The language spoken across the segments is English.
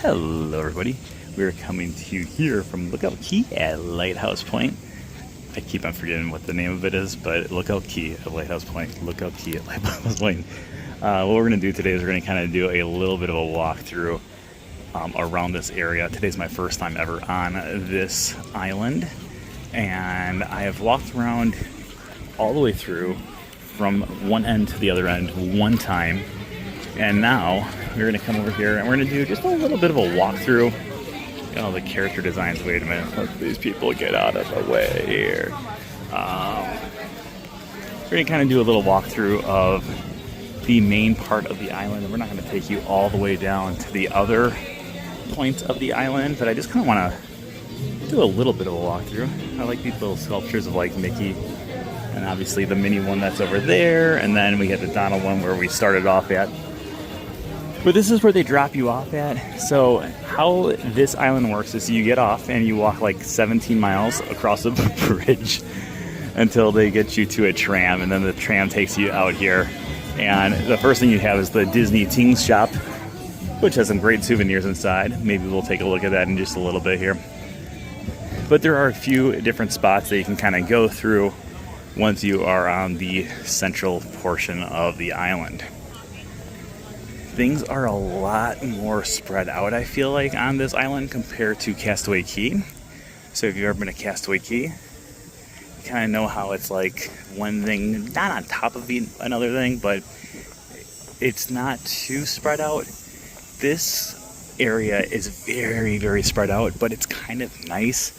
Hello everybody, we're coming to you here from Lookout Key at Lighthouse Point. I keep on forgetting what the name of it is, but Lookout Key at Lighthouse Point. Lookout Key at Lighthouse Point. What we're going to do today is we're going to kind of do a little bit of a walkthrough around this area. Today's my first time ever on this island, and I have walked around all the way through from one end to the other end one time, and now we're going to come over here and we're going to do just a little bit of a walkthrough. You know, the character designs. Wait a minute, let these people get out of the way here. We're going to kind of do a little walkthrough of the main part of the island, and we're not going to take you all the way down to the other points of the island, but I just kind of want to do a little bit of a walkthrough. I like these little sculptures of like Mickey, and obviously the mini one that's over there, and then we get the Donald one where we started off at. But this is where they drop you off at. So how this island works is you get off and you walk like 17 miles across a bridge until they get you to a tram, and then the tram takes you out here. And the first thing you have is the Disney Things shop, which has some great souvenirs inside. Maybe we'll take a look at that in just a little bit here. But there are a few different spots that you can kind of go through once you are on the central portion of the island. Things are a lot more spread out, I feel like, on this island compared to Castaway Cay. So if you've ever been to Castaway Cay, you kind of know how it's like one thing, not on top of another thing, but it's not too spread out. This area is very, very spread out, but it's kind of nice,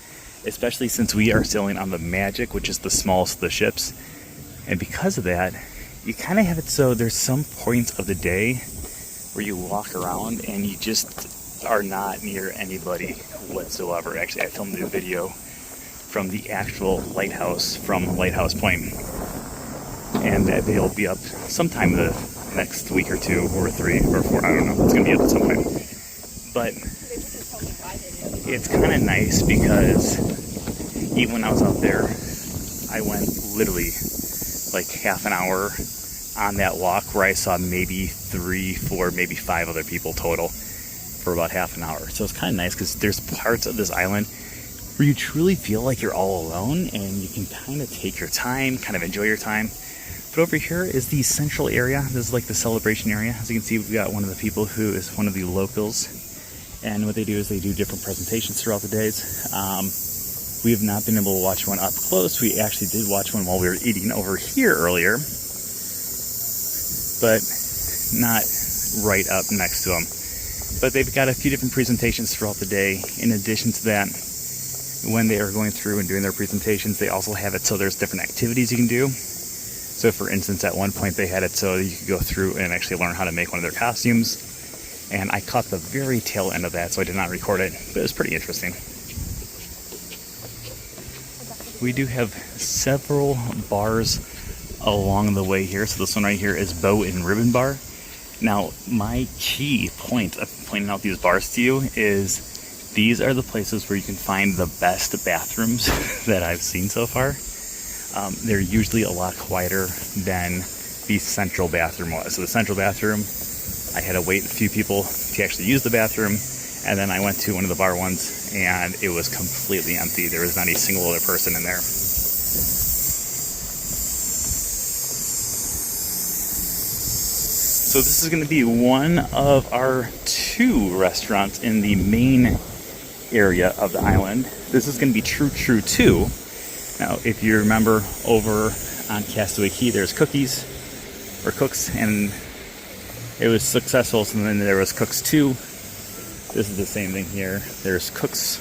especially since we are sailing on the Magic, which is the smallest of the ships. And because of that, you kind of have it so there's some points of the day where you walk around and you just are not near anybody whatsoever. Actually, I filmed a video from the actual lighthouse from Lighthouse Point, and they'll be up sometime the next week or two or 3 or 4. I don't know. It's gonna be up at some point. But it's kind of nice because even when I was out there, I went literally like half an hour on that walk where I saw maybe 3, 4, maybe 5 other people total for about half an hour. So it's kind of nice because there's parts of this island where you truly feel like you're all alone and you can kind of take your time, kind of enjoy your time. But over here is the central area. This is like the celebration area. As you can see, we've got one of the people who is one of the locals, and what they do is they do different presentations throughout the days. We have not been able to watch one up close. We actually did watch one while we were eating over here earlier, but not right up next to them. But they've got a few different presentations throughout the day. In addition to that, when they are going through and doing their presentations, they also have it so there's different activities you can do. So for instance, at one point they had it so you could go through and actually learn how to make one of their costumes. And I caught the very tail end of that, so I did not record it, but it was pretty interesting. We do have several bars along the way here. So this one right here is Bow and Ribbon Bar. Now, my key point of pointing out these bars to you is these are the places where you can find the best bathrooms that I've seen so far. They're usually a lot quieter than the central bathroom was. So the central bathroom, I had to wait a few people to actually use the bathroom, and then I went to one of the bar ones and it was completely empty. There was not a single other person in there. So this is going to be one of our 2 restaurants in the main area of the island. This is going to be True True 2. Now, if you remember over on Castaway Cay, there's Cooks, and it was successful, so then there was Cooks 2. This is the same thing here. There's Cooks,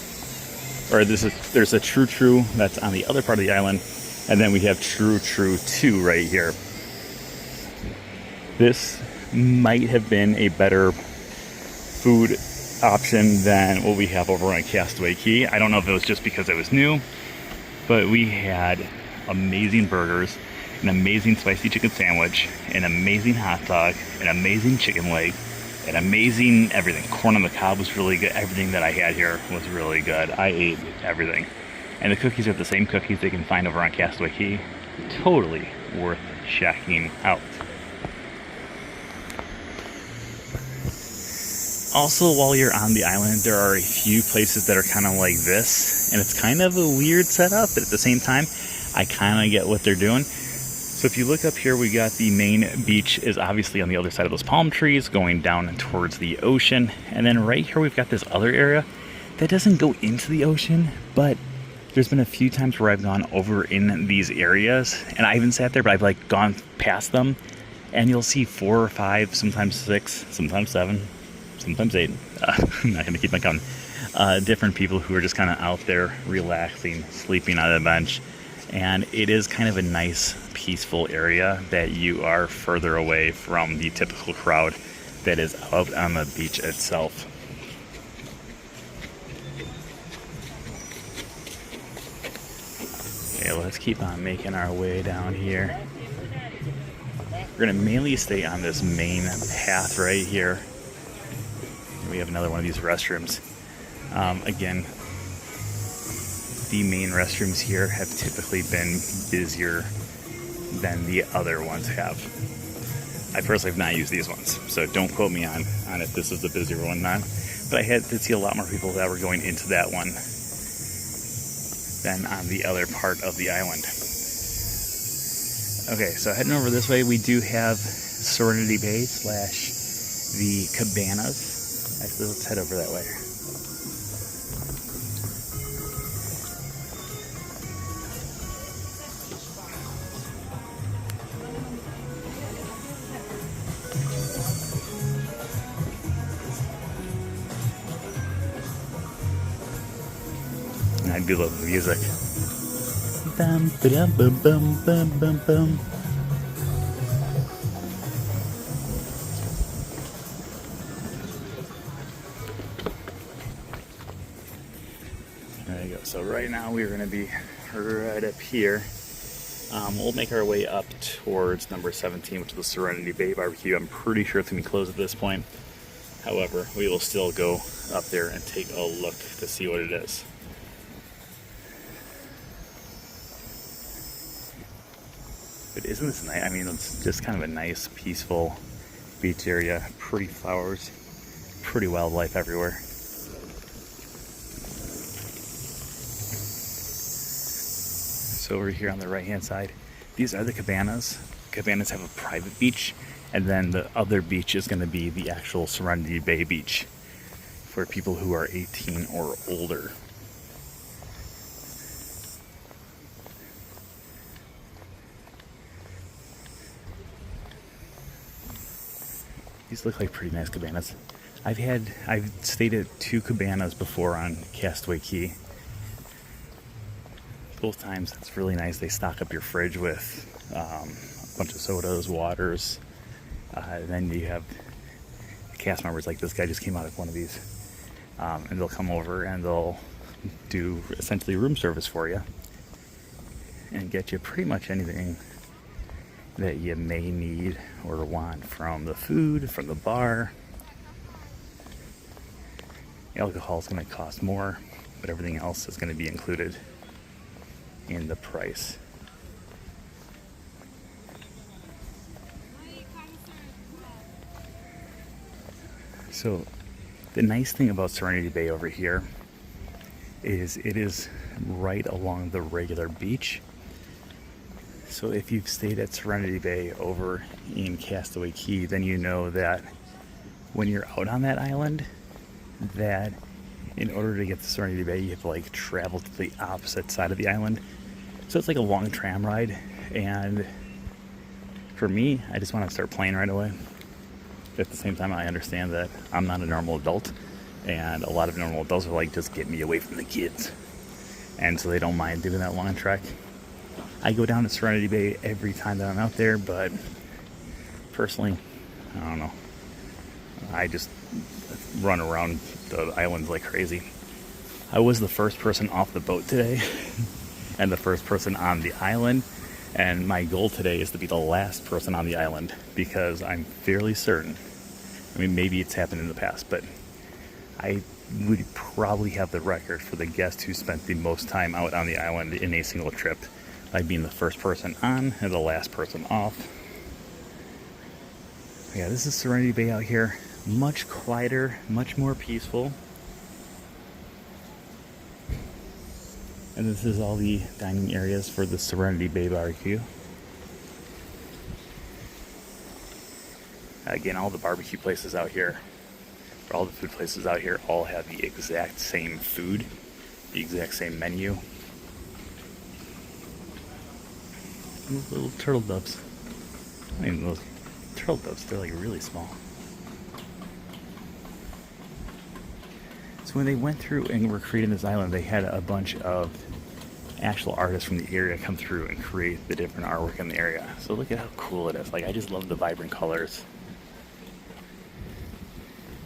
or there's a True True that's on the other part of the island, and then we have True True 2 right here. This might have been a better food option than what we have over on Castaway Cay. I don't know if it was just because it was new, but we had amazing burgers, an amazing spicy chicken sandwich, an amazing hot dog, an amazing chicken leg, an amazing everything. Corn on the cob was really good. Everything that I had here was really good. I ate everything. And the cookies are the same cookies they can find over on Castaway Cay. Totally worth checking out. Also, while you're on the island, there are a few places that are kind of like this, and it's kind of a weird setup, but at the same time, I kind of get what they're doing. So if you look up here, we got the main beach is obviously on the other side of those palm trees going down towards the ocean. And then right here, we've got this other area that doesn't go into the ocean, but there's been a few times where I've gone over in these areas, and I haven't sat there, but I've like gone past them, and you'll see 4 or 5, sometimes 6, sometimes 7, sometimes 8. I'm not gonna keep my count. Different people who are just kind of out there relaxing, sleeping on a bench. And it is kind of a nice, peaceful area that you are further away from the typical crowd that is out on the beach itself. Okay, let's keep on making our way down here. We're going to mainly stay on this main path right here. We have another one of these restrooms. Again, the main restrooms here have typically been busier than the other ones have. I personally have not used these ones, so don't quote me on if this is the busier one or not. But I had to see a lot more people that were going into that one than on the other part of the island. Okay, so heading over this way, we do have Serenity Bay / the cabanas. Actually, let's head over that way. I do love the music. Bum, ba-dum, bum, bum, bum, bum, bum. There you go. So right now we're going to be right up here. We'll make our way up towards number 17, which is the Serenity Bay Barbecue. I'm pretty sure it's going to be closed at this point. However, we will still go up there and take a look to see what it is. But isn't this nice? I mean, it's just kind of a nice, peaceful beach area. Pretty flowers, pretty wildlife everywhere. So over here on the right-hand side, these are the cabanas. Cabanas have a private beach, and then the other beach is going to be the actual Serenity Bay Beach for people who are 18 or older. These look like pretty nice cabanas. I've stayed at 2 cabanas before on Castaway Cay. Both times it's really nice. They stock up your fridge with a bunch of sodas, waters. Then you have cast members like this guy just came out of one of these. And they'll come over and they'll do essentially room service for you and get you pretty much anything that you may need or want, from the food, from the bar. Alcohol is going to cost more, but everything else is going to be included in the price. So the nice thing about Serenity Bay over here is it is right along the regular beach. So if you've stayed at Serenity Bay over in Castaway Cay, then you know that when you're out on that island, that in order to get to Serenity Bay, you have to like travel to the opposite side of the island. So it's like a long tram ride, and for me, I just want to start playing right away. At the same time, I understand that I'm not a normal adult, and a lot of normal adults are like, just get me away from the kids. And so they don't mind doing that long trek. I go down to Serenity Bay every time that I'm out there, but personally, I don't know. I just run around the islands like crazy. I was the first person off the boat today and the first person on the island, and my goal today is to be the last person on the island, because I'm fairly certain, I mean, maybe it's happened in the past, but I would probably have the record for the guest who spent the most time out on the island in a single trip, by being the first person on and the last person off. Yeah, this is Serenity Bay out here. Much quieter, much more peaceful. And this is all the dining areas for the Serenity Bay Barbecue. Again, all the barbecue places out here, or all the food places out here, all have the exact same food, the exact same menu. And those little turtle doves. I mean, those turtle doves, they're like really small. So when they went through and were creating this island, they had a bunch of actual artists from the area come through and create the different artwork in the area. So look at how cool it is. Like, I just love the vibrant colors.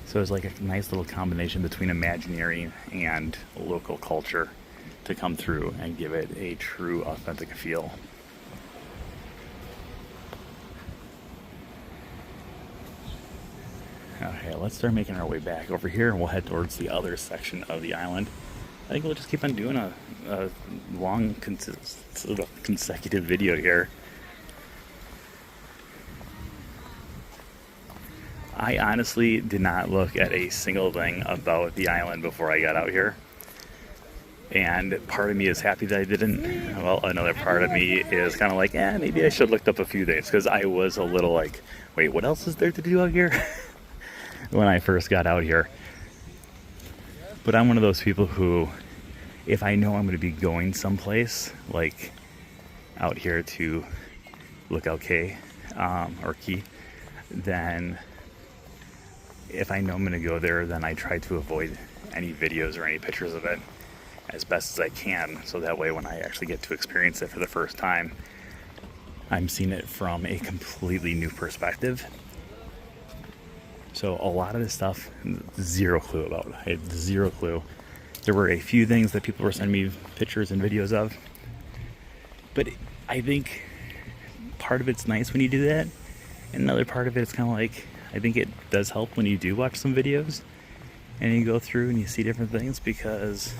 So it's like a nice little combination between Imagineering and local culture to come through and give it a true, authentic feel. Okay, let's start making our way back over here, and we'll head towards the other section of the island. I think we'll just keep on doing a long, consecutive video here. I honestly did not look at a single thing about the island before I got out here. And part of me is happy that I didn't. Well, another part of me is kind of like, maybe I should have looked up a few things, because I was a little like, wait, what else is there to do out here? When I first got out here. But I'm one of those people who, if I know I'm going to be going someplace, like out here to Lookout Cay, or Key, then if I know I'm going to go there, then I try to avoid any videos or any pictures of it as best as I can, so that way when I actually get to experience it for the first time, I'm seeing it from a completely new perspective. So a lot of this stuff, zero clue about. I had zero clue. There were a few things that people were sending me pictures and videos of. But I think part of it's nice when you do that. And another part of it is kind of like, I think it does help when you do watch some videos and you go through and you see different things, because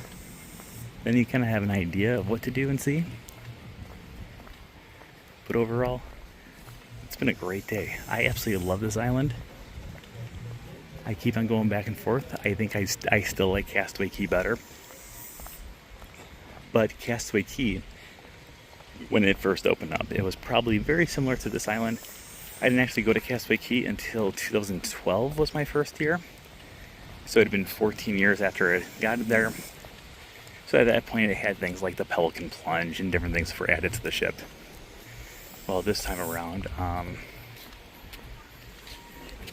then you kind of have an idea of what to do and see. But overall, it's been a great day. I absolutely love this island. I keep on going back and forth. I think I still like Castaway Cay better. But Castaway Cay, when it first opened up, it was probably very similar to this island. I didn't actually go to Castaway Cay until 2012 was my first year. So it had been 14 years after I got there. So at that point, it had things like the Pelican Plunge and different things were added to the ship. Well, this time around,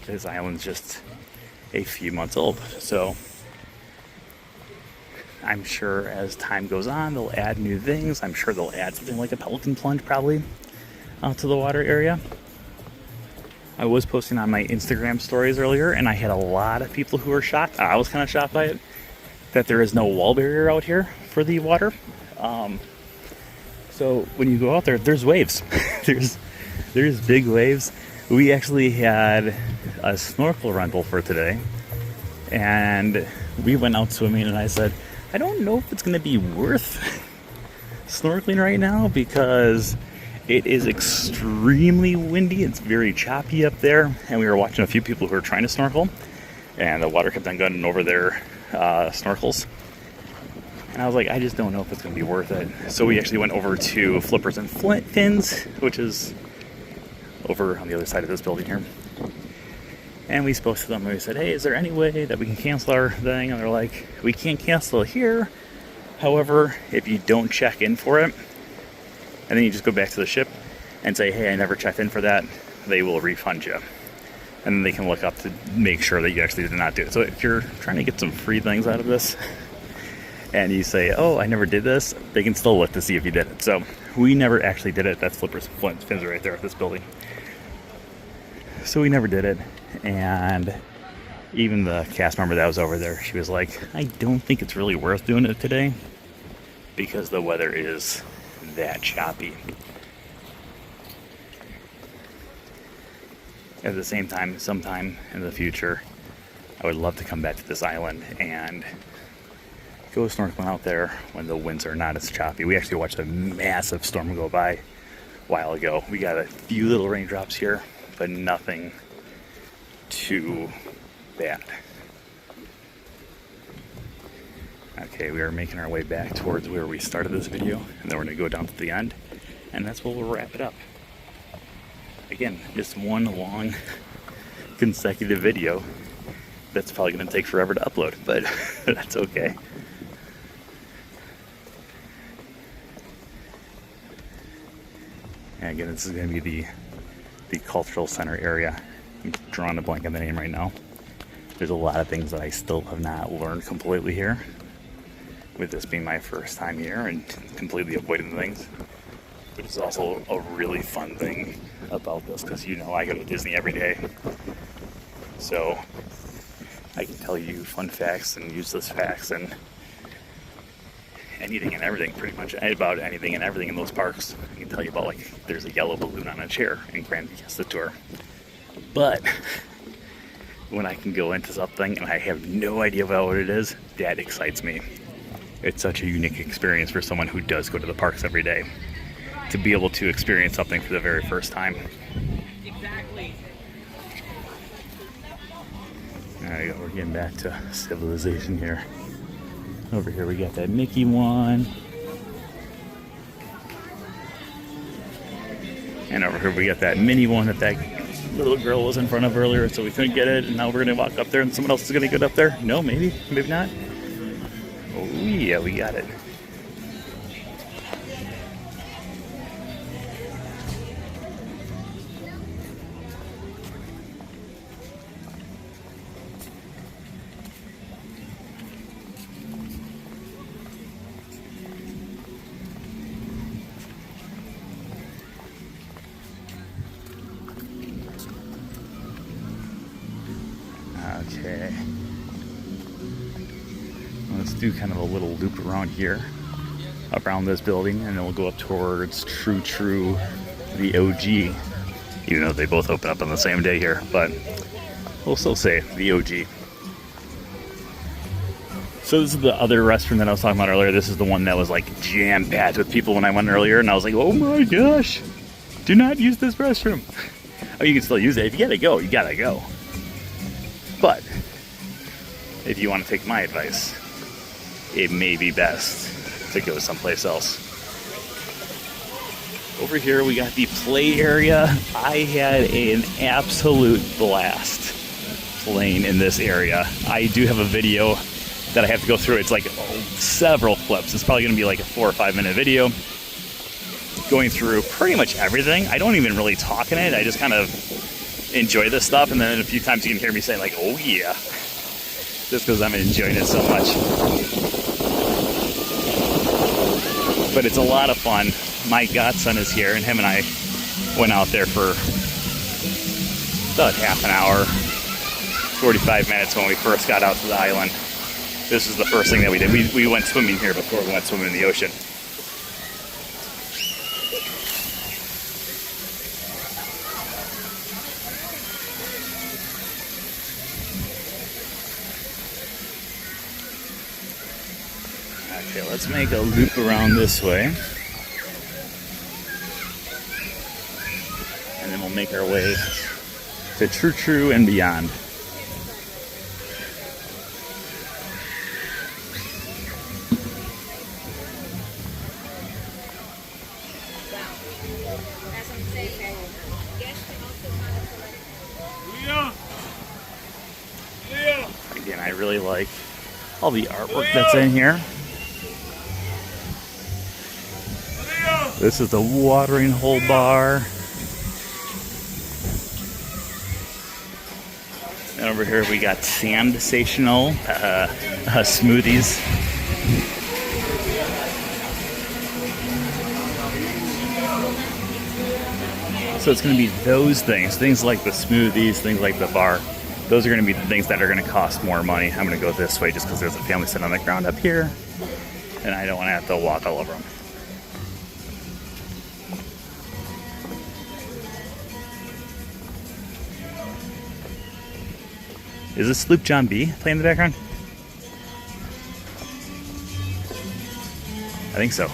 this island's just a few months old. So I'm sure as time goes on, they'll add new things. I'm sure they'll add something like a Pelican Plunge probably out to the water area. I was posting on my Instagram stories earlier, and I had a lot of people who were shocked. I was kind of shocked by it, that there is no wall barrier out here for the water. So when you go out there, there's waves. there's big waves. We actually had a snorkel rental for today, and we went out swimming, and I said, I don't know if it's going to be worth snorkeling right now, because it is extremely windy. It's very choppy up there, and we were watching a few people who were trying to snorkel, and the water kept on going over their snorkels. And I was like, I just don't know if it's going to be worth it. So we actually went over to Flippers and Fins, which is over on the other side of this building here. And we spoke to them, and we said, hey, is there any way that we can cancel our thing? And they're like, we can't cancel it here. However, if you don't check in for it, and then you just go back to the ship and say, hey, I never checked in for that, they will refund you. And then they can look up to make sure that you actually did not do it. So if you're trying to get some free things out of this, and you say, oh, I never did this, they can still look to see if you did it. So we never actually did it. That's Flippers and Fins right there at this building. So we never did it. And even the cast member that was over there, she was like, I don't think it's really worth doing it today, because the weather is that choppy. At the same time, sometime in the future, I would love to come back to this island and go snorkeling out there when the winds are not as choppy. We actually watched a massive storm go by a while ago. We got a few little raindrops here, but nothing too bad. Okay, we are making our way back towards where we started this video, and then we're going to go down to the end, and that's where we'll wrap it up. Again, just one long consecutive video that's probably going to take forever to upload, but that's okay. And again, this is going to be the cultural center area. I'm drawing a blank on the name right now. There's a lot of things that I still have not learned completely here, with this being my first time here and completely avoiding things. But it's also a really fun thing about this, because you know I go to Disney every day. So I can tell you fun facts and useless facts and anything and everything, pretty much about anything and everything in those parks. I can tell you about, like, there's a yellow balloon on a chair in Grand Fiesta Tour. But when I can go into something and I have no idea about what it is, that excites me. It's such a unique experience for someone who does go to the parks every day, to be able to experience something for the very first time. Exactly. There we go, we're getting back to civilization here. Over here we got that Mickey one. And over here we got that mini one that little girl was in front of earlier, so we couldn't get it, and now we're gonna walk up there and someone else is gonna get up there. No, maybe not. Oh yeah, we got it. Okay. Let's do kind of a little loop around here, around this building, and then we'll go up towards True, the OG. Even though they both open up on the same day here, but we'll still say the OG. So this is the other restroom that I was talking about earlier. This is the one that was like jam-packed with people when I went earlier, and I was like, oh my gosh, do not use this restroom. Oh, you can still use it. If you gotta go, you gotta go. But if you want to take my advice, it may be best to go someplace else. Over here we got the play area. I had an absolute blast playing in this area. I do have a video that I have to go through. It's like several clips. It's probably going to be like a 4 or 5 minute video going through pretty much everything. I don't even really talk in it. I just kind of enjoy this stuff, and then a few times you can hear me say like, oh yeah, just because I'm enjoying it so much. But it's a lot of fun. My godson is here, and him and I went out there for about half an hour, 45 minutes when we first got out to the island. This is the first thing that we did. We went swimming here before we went swimming in the ocean. Okay, let's make a loop around this way. And then we'll make our way to True and beyond. Again, I really like all the artwork that's in here. This is the watering hole bar. And over here we got sensational smoothies. So it's going to be those things like the smoothies, things like the bar. Those are going to be the things that are going to cost more money. I'm going to go this way just because there's a family sitting on the ground up here, and I don't want to have to walk all over them. Is this Sloop John B playing in the background? I think so.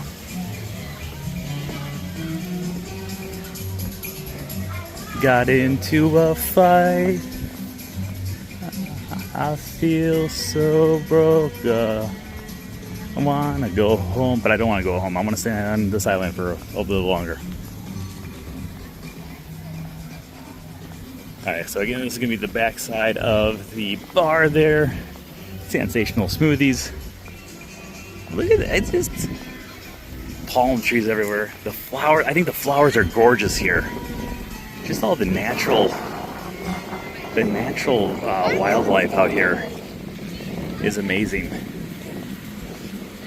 Got into a fight. I feel so broke. I wanna go home, but I don't wanna go home. I wanna stay on this island for a little longer. Alright, so again, this is gonna be the backside of the bar there. Sensational smoothies. Look at that, it's just palm trees everywhere. The flower, I think the flowers are gorgeous here. Just all the natural wildlife out here is amazing.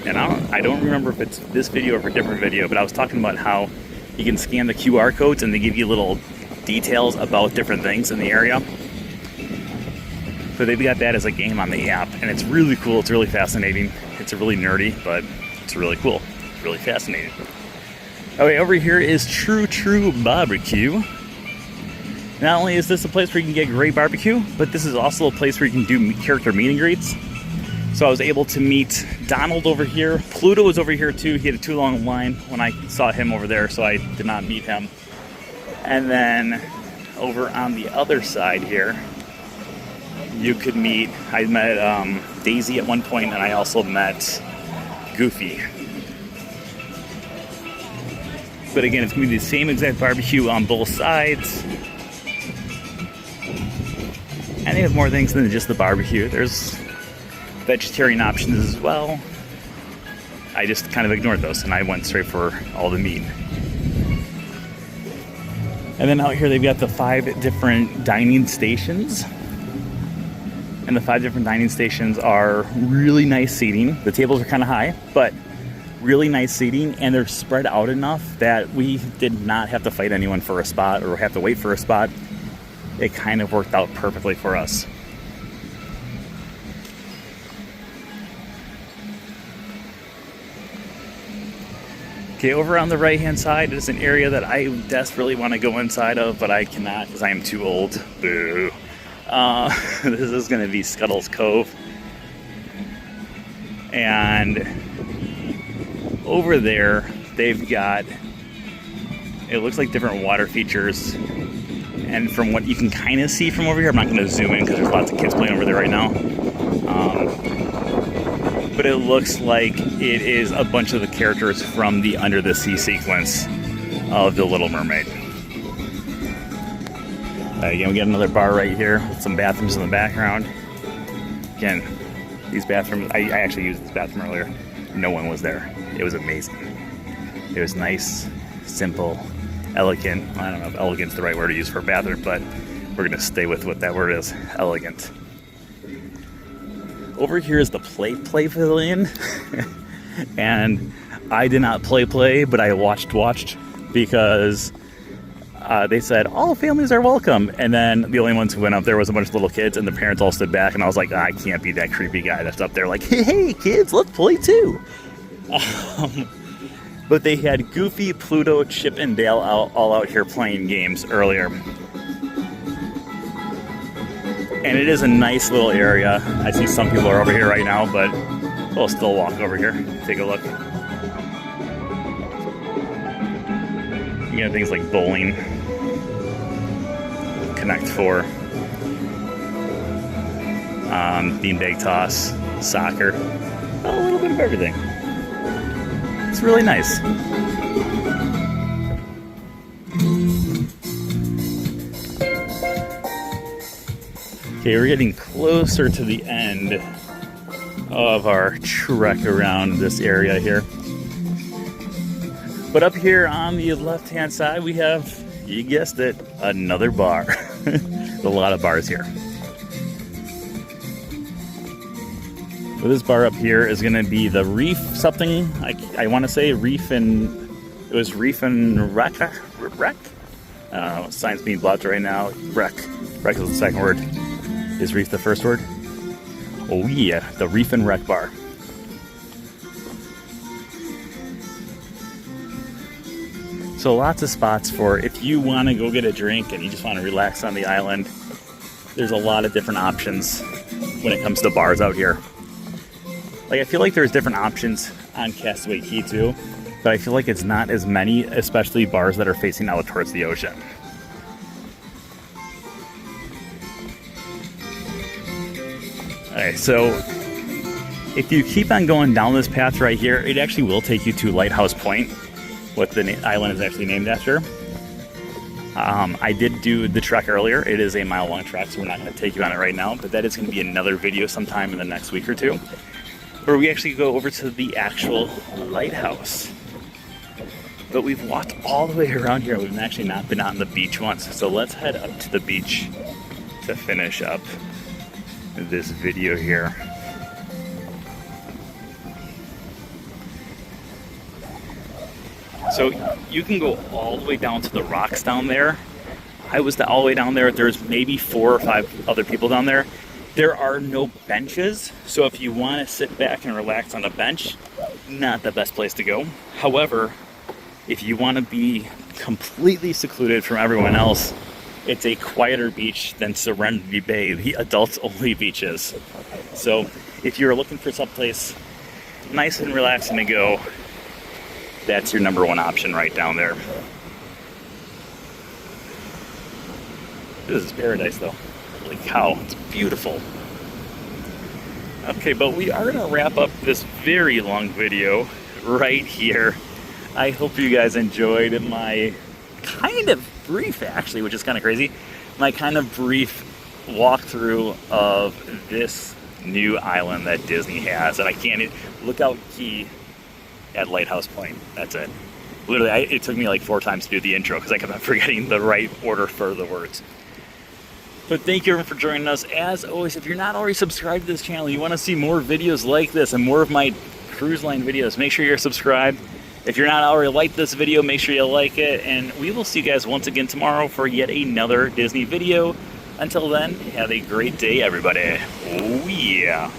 And I don't remember if it's this video or a different video, but I was talking about how you can scan the QR codes and they give you little details about different things in the area. So they've got that as a game on the app, and it's really cool. It's really fascinating. It's really nerdy, but it's really cool. It's really fascinating. Okay, over here is True Barbecue. Not only is this a place where you can get great barbecue, but this is also a place where you can do character meet and greets. So I was able to meet Donald over here. Pluto was over here too. He had a too long line when I saw him over there, so I did not meet him. And then over on the other side here, you could meet, I met Daisy at one point, and I also met Goofy. But again, it's going to be the same exact barbecue on both sides. And they have more things than just the barbecue. There's vegetarian options as well. I just kind of ignored those and I went straight for all the meat. And then out here they've got the 5 different dining stations. And the 5 different dining stations are really nice seating. The tables are kind of high, but really nice seating, and they're spread out enough that we did not have to fight anyone for a spot or have to wait for a spot. It kind of worked out perfectly for us. Okay, over on the right hand side is an area that I desperately want to go inside of, but I cannot because I am too old. Boo. This is going to be Scuttle's Cove. And over there, they've got, it looks like different water features. And from what you can kind of see from over here, I'm not going to zoom in because there's lots of kids playing over there right now. But it looks like it is a bunch of the characters from the Under the Sea sequence of The Little Mermaid. Again, we got another bar right here with some bathrooms in the background. Again, these bathrooms, I actually used this bathroom earlier. No one was there. It was amazing. It was nice, simple, elegant. I don't know if elegant's the right word to use for a bathroom, but we're going to stay with what that word is, elegant. Over here is the Play Pavilion. And I did not play, but I watched because they said, all families are welcome. And then the only ones who went up there was a bunch of little kids, and the parents all stood back, and I was like, I can't be that creepy guy that's up there like, hey kids, let's play too. But they had Goofy, Pluto, Chip, and Dale all out here playing games earlier. And it is a nice little area. I see some people are over here right now, but we'll still walk over here, take a look. You got things like bowling, Connect 4, beanbag toss, soccer, a little bit of everything. It's really nice. Okay, we're getting closer to the end of our trek around this area here. But up here on the left-hand side, we have, you guessed it, another bar. There's a lot of bars here. So this bar up here is going to be the Reef something. I want to say Reef and... It was Reef and Wreck? Wreck? I don't know. Science being blocked right now. Wreck. Wreck is the second word. Is Reef the first word? Oh yeah, the Reef and Wreck bar. So lots of spots for if you want to go get a drink and you just want to relax on the island. There's a lot of different options when it comes to bars out here. Like, I feel like there's different options on Castaway Cay too, but I feel like it's not as many, especially bars that are facing out towards the ocean. Okay, so if you keep on going down this path right here, it actually will take you to Lighthouse Point, what the island is actually named after. I did do the trek earlier. It is a mile-long trek, so we're not going to take you on it right now, but that is going to be another video sometime in the next week or two, where we actually go over to the actual lighthouse. But we've walked all the way around here. We've actually not been on the beach once, so let's head up to the beach to finish up this video here. So you can go all the way down to the rocks down there. I was all the way down there. There's maybe 4 or 5 other people down there. There are no benches, so if you want to sit back and relax on a bench, not the best place to go. However, if you want to be completely secluded from everyone else, it's a quieter beach than Serenity Bay, the adults-only beaches. So if you're looking for someplace nice and relaxing to go, that's your number one option right down there. This is paradise though. Holy cow, it's beautiful. Okay, but we are gonna wrap up this very long video right here. I hope you guys enjoyed my kind of brief, actually, which is kind of crazy, my kind of brief walkthrough of this new island that Disney has. And I can't, Lookout Key at Lighthouse Point. That's it. Literally, it took me like 4 times to do the intro because I kept on forgetting the right order for the words. But thank you everyone for joining us. As always, if you're not already subscribed to this channel, you want to see more videos like this and more of my cruise line videos, make sure you're subscribed. If you're not already liked this video, make sure you like it. And we will see you guys once again tomorrow for yet another Disney video. Until then, have a great day, everybody. Oh yeah.